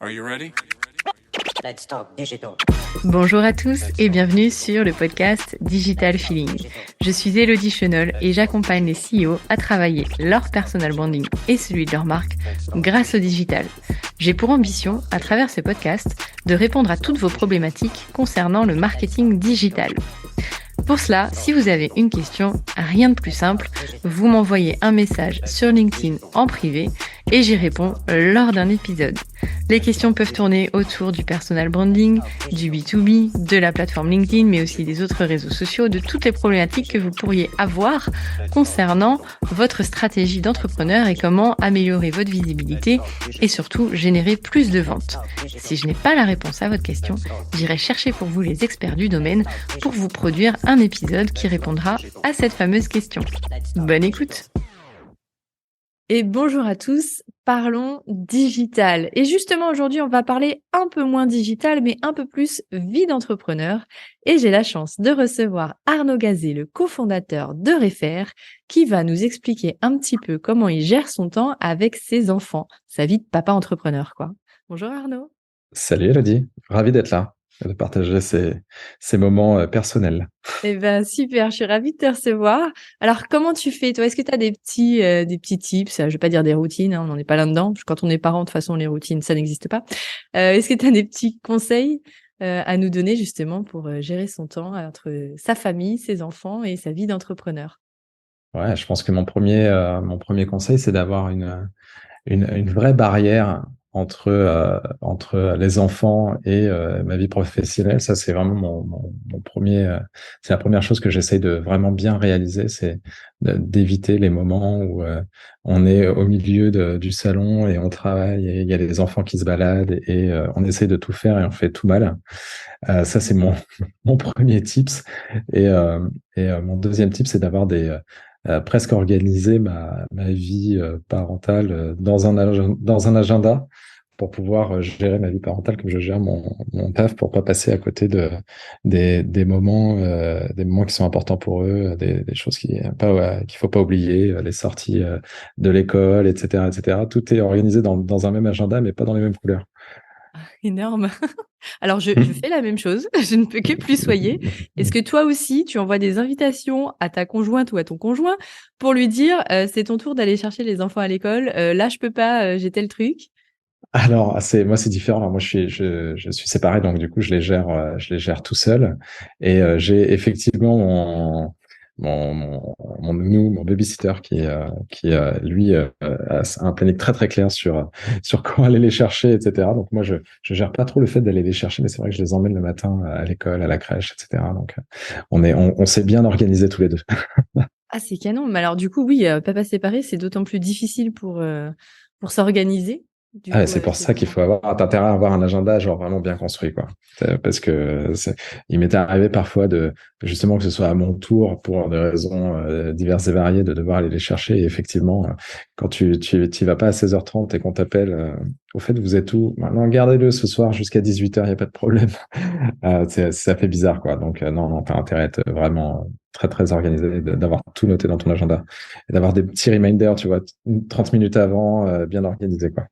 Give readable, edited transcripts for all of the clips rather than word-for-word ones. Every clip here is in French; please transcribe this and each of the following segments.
Are you ready? Let's talk digital. Bonjour à tous et bienvenue sur le podcast Digital Feeling. Je suis Elodie Chenol et j'accompagne les CEO à travailler leur personal branding et celui de leur marque grâce au digital. J'ai pour ambition, à travers ce podcast, de répondre à toutes vos problématiques concernant le marketing digital. Pour cela, si vous avez une question, rien de plus simple, vous m'envoyez un message sur LinkedIn en privé et j'y réponds lors d'un épisode. Les questions peuvent tourner autour du personal branding, du B2B, de la plateforme LinkedIn, mais aussi des autres réseaux sociaux, de toutes les problématiques que vous pourriez avoir concernant votre stratégie d'entrepreneur et comment améliorer votre visibilité et surtout générer plus de ventes. Si je n'ai pas la réponse à votre question, j'irai chercher pour vous les experts du domaine pour vous produire un épisode qui répondra à cette fameuse question. Bonne écoute! Et bonjour à tous, parlons digital. Et justement, aujourd'hui, on va parler un peu moins digital, mais un peu plus vie d'entrepreneur. Et j'ai la chance de recevoir Arnaud Gazet, le cofondateur de Refaire, qui va nous expliquer un petit peu comment il gère son temps avec ses enfants, sa vie de papa entrepreneur, quoi. Bonjour Arnaud. Salut Elodie, ravi d'être là et de partager ces moments personnels. Eh ben super, je suis ravie de te recevoir. Alors comment tu fais toi? Est-ce que tu as des petits tips? Je vais pas dire des routines, hein, on n'en est pas là-dedans. Parce que quand on est parent, de toute façon, les routines, ça n'existe pas. Est-ce que tu as des petits conseils à nous donner justement pour gérer son temps entre sa famille, ses enfants et sa vie d'entrepreneur? Ouais, je pense que mon premier conseil, c'est d'avoir une vraie barrière entre les enfants et ma vie professionnelle. Ça, c'est vraiment mon premier. C'est la première chose que j'essaye de vraiment bien réaliser, c'est d'éviter les moments où on est au milieu du salon et on travaille et il y a les enfants qui se baladent et on essaye de tout faire et on fait tout mal. Ça, c'est mon premier tips. Et mon deuxième tip, c'est d'avoir presque organiser ma vie parentale dans un agenda pour pouvoir gérer ma vie parentale comme je gère mon taf pour pas passer à côté des moments qui sont importants pour eux, des choses qu'il faut pas oublier, les sorties de l'école, etc., etc. Tout est organisé dans un même agenda, mais pas dans les mêmes couleurs. Énorme. Alors je fais la même chose, je ne peux que plus soyer. Est-ce que toi aussi, tu envoies des invitations à ta conjointe ou à ton conjoint pour lui dire c'est ton tour d'aller chercher les enfants à l'école, là je peux pas, j'ai tel truc? Alors, c'est différent. Alors, moi, je suis séparé, donc du coup, je les gère tout seul. Et j'ai effectivement mon nounou, mon babysitter qui lui a un planning très très clair sur quand aller les chercher, etc. Donc moi, je gère pas trop le fait d'aller les chercher, mais c'est vrai que je les emmène le matin à l'école, à la crèche, etc. Donc on s'est bien organisés tous les deux. Ah c'est canon, mais alors du coup oui, papa séparé, c'est d'autant plus difficile pour s'organiser. Du Ah, coup, c'est pour c'est ça qu'il faut t'as intérêt à avoir un agenda genre vraiment bien construit, quoi. Parce que il m'était arrivé parfois justement que ce soit à mon tour pour des raisons diverses et variées de devoir aller les chercher. Et effectivement, quand tu vas pas à 16h30 et qu'on t'appelle, au fait, vous êtes où? Maintenant, gardez-le ce soir jusqu'à 18h, il n'y a pas de problème. Ça fait bizarre, quoi. Donc, non, t'as intérêt à être vraiment très, très organisé, d'avoir tout noté dans ton agenda et d'avoir des petits reminders, tu vois, 30 minutes avant, bien organisé, quoi.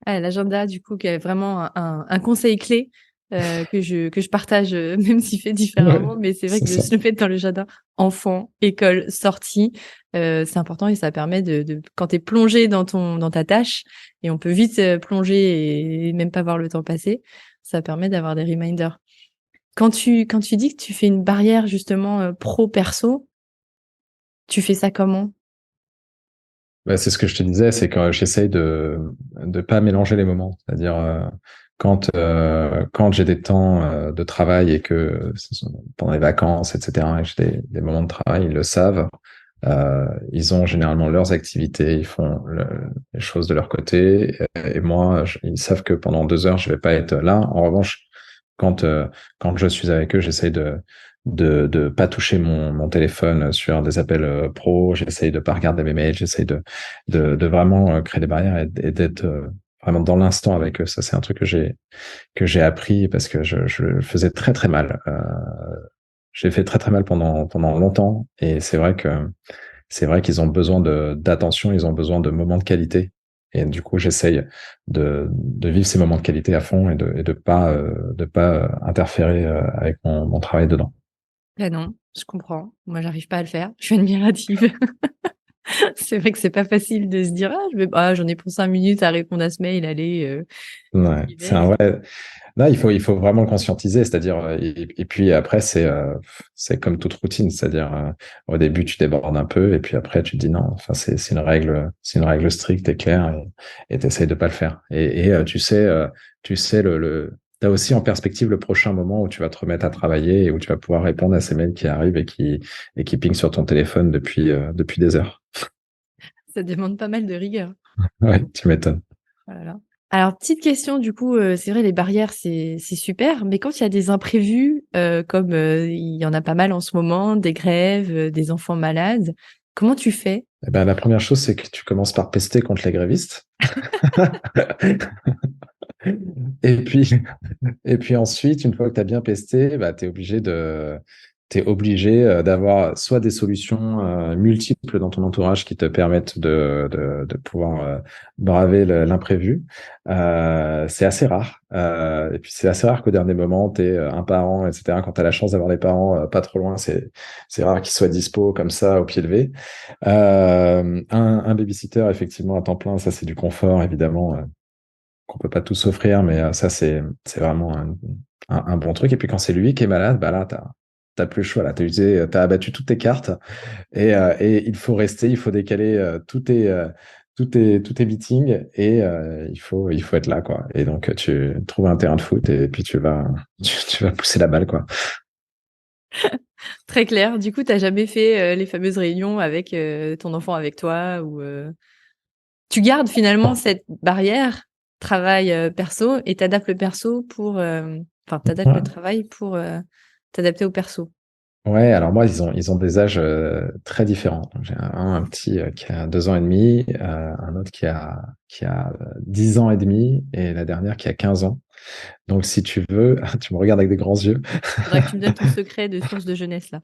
l'agenda du coup qui est vraiment un conseil clé que je partage même s'il fait Ouais, différemment, mais c'est vrai c'est que de ça. se le mettre dans le jardin, enfant, école, sortie, c'est important et ça permet de quand tu es plongé dans ta tâche et on peut vite plonger et même pas voir le temps passer, ça permet d'avoir des reminders. Quand tu dis que tu fais une barrière justement pro perso, tu fais ça comment? Bah, c'est ce que je te disais, c'est que j'essaye de pas mélanger les moments. C'est-à-dire quand j'ai des temps de travail et que pendant les vacances, etc., et que j'ai des moments de travail, ils le savent. Ils ont généralement leurs activités, ils font les choses de leur côté. Et moi, ils savent que pendant 2 heures, je vais pas être là. En revanche, quand euh, quand je suis avec eux, j'essaye de pas toucher mon téléphone sur des appels pro. J'essaye de pas regarder mes mails. J'essaye de vraiment créer des barrières et d'être vraiment dans l'instant avec eux. Ça, c'est un truc que j'ai appris parce que je le faisais très très mal. J'ai fait très très mal pendant longtemps et c'est vrai qu'ils ont besoin d'attention, ils ont besoin de moments de qualité Et du coup, j'essaye de vivre ces moments de qualité à fond et de pas interférer avec mon travail dedans. Ah non, je comprends. Moi, j'arrive pas à le faire. Je suis admirative. C'est vrai que c'est pas facile de se dire: j'en ai pour 5 minutes à répondre à ce mail, allez, Ouais, j'y c'est vais». un vrai. Là, il faut vraiment le conscientiser, c'est-à-dire, et puis après, c'est comme toute routine, c'est-à-dire, au début, tu débordes un peu, et puis après, tu te dis non, enfin, c'est une règle stricte et claire, et t'essayes de pas le faire. Tu sais, t'as aussi en perspective le prochain moment où tu vas te remettre à travailler et où tu vas pouvoir répondre à ces mails qui arrivent et qui pingent sur ton téléphone depuis des heures. Ça demande pas mal de rigueur. Ouais, tu m'étonnes. Oh là là. Alors, petite question, du coup, c'est vrai, les barrières, c'est super, mais quand il y a des imprévus, comme il y en a pas mal en ce moment, des grèves, des enfants malades, comment tu fais? Eh ben, la première chose, c'est que tu commences par pester contre les grévistes. Et puis, et puis ensuite, une fois que tu as bien pesté, bah, t'es obligé d'avoir soit des solutions multiples dans ton entourage qui te permettent de pouvoir braver l'imprévu. C'est assez rare. Et puis c'est assez rare qu'au dernier moment, tu aies un parent, etc. Quand tu as la chance d'avoir des parents pas trop loin, c'est rare qu'ils soient dispo comme ça au pied levé. Un babysitter, effectivement, à temps plein, ça c'est du confort, évidemment, qu'on peut pas tous s'offrir, mais ça, c'est vraiment un bon truc. Et puis quand c'est lui qui est malade, bah là, t'as plus le choix. Là, t'as abattu toutes tes cartes et il faut rester, il faut décaler tous tes meetings et il faut être là, quoi. Et donc, tu trouves un terrain de foot et puis tu vas pousser la balle, quoi. Très clair. Du coup, t'as jamais fait les fameuses réunions avec ton enfant avec toi ou tu gardes finalement cette barrière travail perso et t'adaptes le perso pour, enfin, t'adaptes le Ouais. travail pour t'adapter au perso. Ouais, alors moi, ils ont des âges très différents. Donc, j'ai un petit qui a 2 ans et demi, un autre qui a 10 ans et demi, et la dernière qui a 15 ans. Donc, si tu veux, tu me regardes avec des grands yeux, Faudra que tu me donnes ton secret de source de jeunesse là.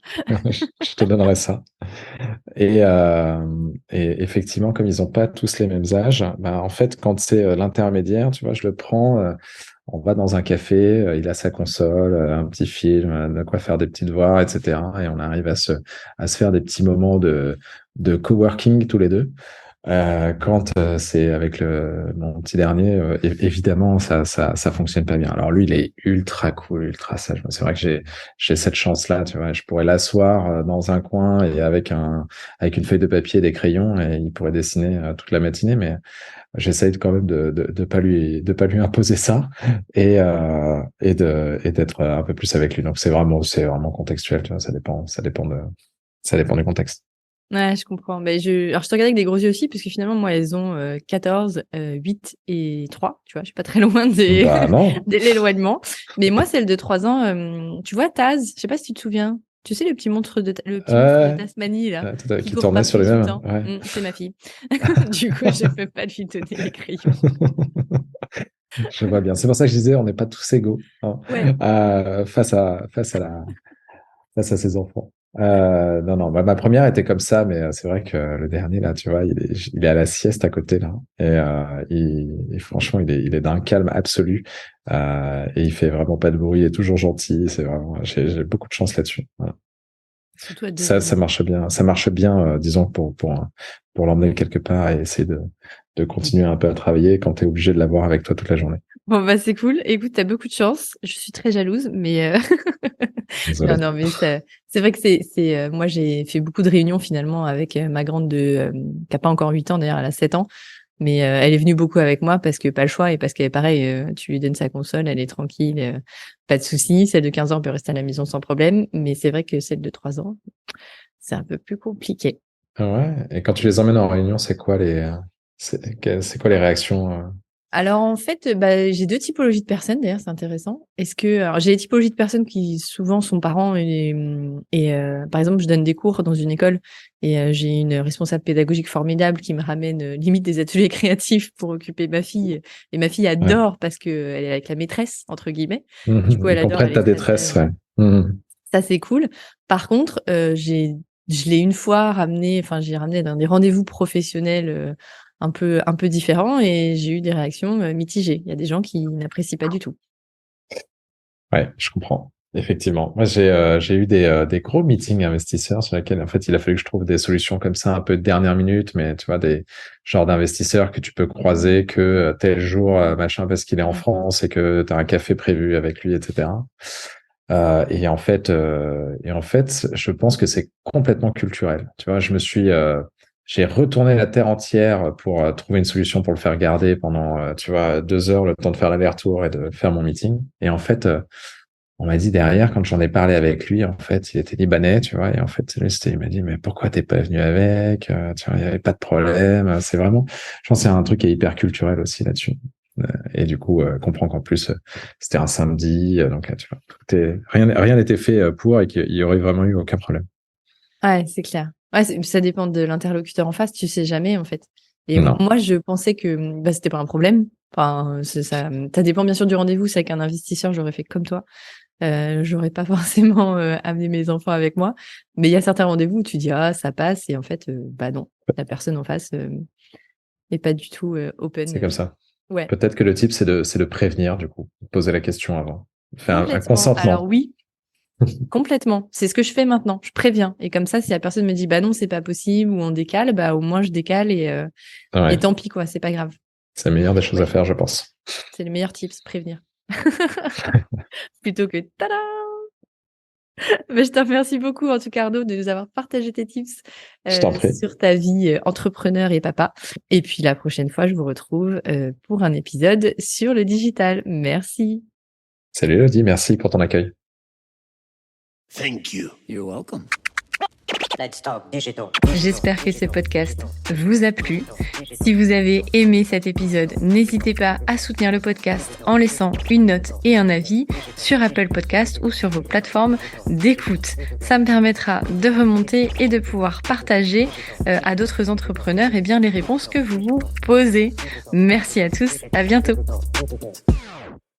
je te donnerai ça. Et effectivement, comme ils n'ont pas tous les mêmes âges, bah, en fait, quand c'est l'intermédiaire, tu vois, je le prends, on va dans un café, il a sa console, un petit film, de quoi faire des petits devoirs, etc. Et on arrive à se faire des petits moments de coworking tous les deux. Quand c'est avec mon petit dernier, évidemment, ça fonctionne pas bien. Alors lui, il est ultra cool, ultra sage. C'est vrai que j'ai cette chance-là, tu vois. Je pourrais l'asseoir dans un coin et avec une feuille de papier et des crayons et il pourrait dessiner toute la matinée, mais j'essaye quand même de pas lui imposer ça et d'être un peu plus avec lui. Donc c'est vraiment contextuel, tu vois. Ça dépend du contexte. Ouais, je comprends. Mais alors, je te regarde avec des gros yeux aussi, parce que finalement, moi, elles ont 14, 8 et 3. Tu vois, je suis pas très loin Bah non. de l'éloignement. Mais moi, celle de 3 ans, tu vois, Taz, je sais pas si tu te souviens. Tu sais, le petit monstre de Ouais, Tasmanie, là, qui qui court tournait partout sur tout le lui-même. temps. Ouais. C'est ma fille. Du coup, je peux pas lui donner les crayons. Je vois bien. C'est pour ça que je disais, on n'est pas tous égaux, hein, Ouais. face à ses enfants. Non, non, ma première était comme ça, mais c'est vrai que le dernier, là, tu vois, il est à la sieste à côté, là. Et franchement, il est d'un calme absolu. Et il fait vraiment pas de bruit, il est toujours gentil. J'ai beaucoup de chance là-dessus. Voilà. Surtout à deux Ça, ans. ça marche bien. Ça marche bien, disons, pour l'emmener quelque part et essayer de continuer un peu à travailler quand tu es obligé de l'avoir avec toi toute la journée. Bon, bah, c'est cool. Écoute, t'as beaucoup de chance. Je suis très jalouse, mais non, Désolé. non, mais c'est vrai que moi, j'ai fait beaucoup de réunions finalement avec ma grande qui a pas encore 8 ans, d'ailleurs, elle a 7 ans. Mais elle est venue beaucoup avec moi parce que pas le choix et parce qu'elle est pareil, tu lui donnes sa console, elle est tranquille, pas de souci. Celle de 15 ans peut rester à la maison sans problème, mais c'est vrai que celle de 3 ans, c'est un peu plus compliqué. Ah ouais. Et quand tu les emmènes en réunion, c'est quoi les réactions? Alors en fait, bah, j'ai 2 typologies de personnes d'ailleurs, c'est intéressant. Alors j'ai les typologies de personnes qui souvent sont parents et par exemple, je donne des cours dans une école et j'ai une responsable pédagogique formidable qui me ramène limite des ateliers créatifs pour occuper ma fille et ma fille Ouais. adore parce que elle est avec la maîtresse entre guillemets. Du coup, Mhm. Ils elle adore, comprennent elle est ta très détresse, sage. ouais. Mhm. Ça, c'est cool. Par contre, je l'ai une fois ramené, enfin, j'ai ramené dans des rendez-vous professionnels un peu différent et j'ai eu des réactions mitigées. Il y a des gens qui n'apprécient pas du tout. Ouais, je comprends. Effectivement. Moi, j'ai eu des gros meetings investisseurs sur lesquels, en fait, il a fallu que je trouve des solutions comme ça, un peu de dernière minute, mais tu vois, des genres d'investisseurs que tu peux croiser que tel jour, machin, parce qu'il est en France et que tu as un café prévu avec lui, etc. Et en fait, je pense que c'est complètement culturel. Tu vois, j'ai retourné la terre entière pour trouver une solution pour le faire garder pendant, tu vois, 2 heures, le temps de faire l'aller-retour et de faire mon meeting. Et en fait, on m'a dit derrière, quand j'en ai parlé avec lui, en fait, il était libanais, tu vois, et en fait, il m'a dit, mais pourquoi t'es pas venu avec? Tu vois, il y avait pas de problème. C'est vraiment, je pense que c'est un truc qui est hyper culturel aussi là-dessus. Et du coup, comprends qu'en plus, c'était un samedi, donc là, tu vois, rien n'était fait pour et qu'il y aurait vraiment eu aucun problème. Ouais, c'est clair. Ouais, ça dépend de l'interlocuteur en face, tu sais jamais en fait. Et Non. moi, je pensais que c'était pas un problème. Enfin, ça dépend bien sûr du rendez-vous. C'est avec un investisseur, j'aurais fait comme toi. J'aurais pas forcément amené mes enfants avec moi. Mais il y a certains rendez-vous où tu dis ah ça passe et en fait bah non, la personne en face est pas du tout open. C'est comme ça. Ouais, Peut-être que le type, c'est de prévenir, du coup, de poser la question avant. Faire un complètement. Alors consentement. oui, complètement. C'est ce que je fais maintenant. Je préviens. Et comme ça, si la personne me dit bah non, c'est pas possible ou on décale, bah au moins je décale et Ouais, tant pis quoi, c'est pas grave. c'est la meilleure des choses Ouais, à faire, je pense. c'est le meilleur tips, prévenir. Plutôt que tada! Mais je te remercie beaucoup en tout cas Arnaud de nous avoir partagé tes tips Je t'en prie. sur ta vie entrepreneur et papa. Et puis la prochaine fois, je vous retrouve pour un épisode sur le digital. Merci. Salut Elodie, merci pour ton accueil. Thank you. You're welcome. Let's talk digital. J'espère que ce podcast vous a plu. Si vous avez aimé cet épisode, n'hésitez pas à soutenir le podcast en laissant une note et un avis sur Apple Podcast ou sur vos plateformes d'écoute. Ça me permettra de remonter et de pouvoir partager à d'autres entrepreneurs les réponses que vous vous posez. Merci à tous, à bientôt.